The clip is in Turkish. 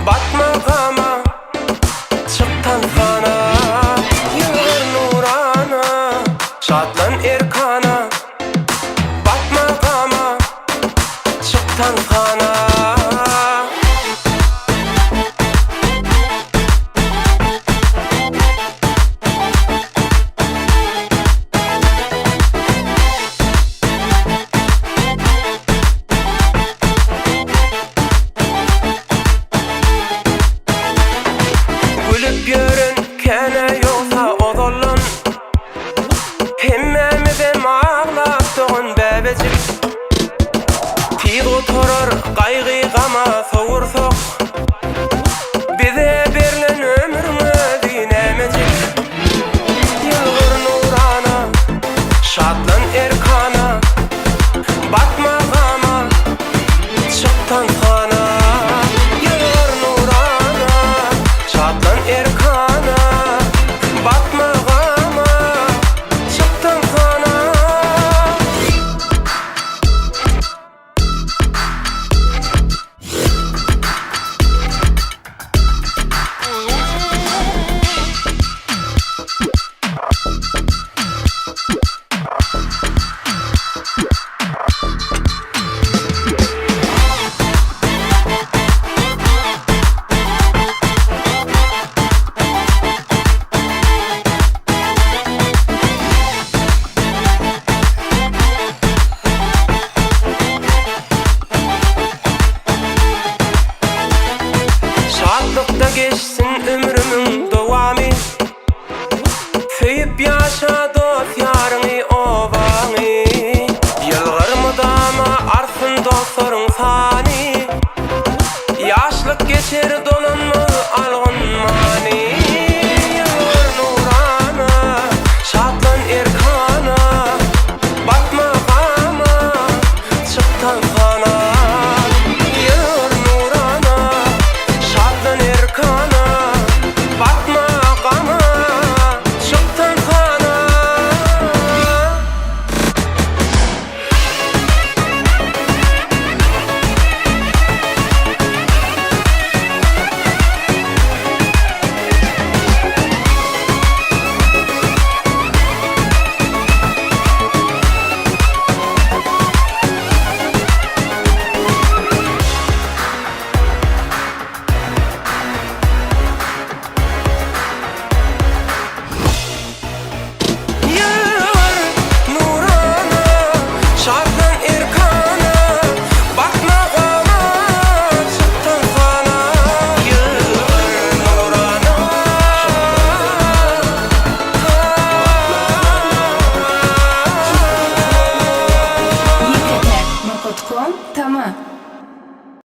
Batmagama çıktan fana, yıllar nurana, şadlan erkana. Batmagama çıktan fana. Gülüp yörün kene yoksa odollun, hemmemizem ağlap doğun bebecik. Tiz oturur qaygı gama soğursak, bize berilen ömrümüzü nemecik. Yılgır nurana, şadlan erkana. Batmagama çıktan fana, yılgır nurana, şadlan erkana. Batmagama çıktan fana. Şadlıkta geçsin ömrümün dovamı, söyüp yaşa dost yarını ovanı. Yılgır mıdama arsın dostların sani, yaşlık geçer dolun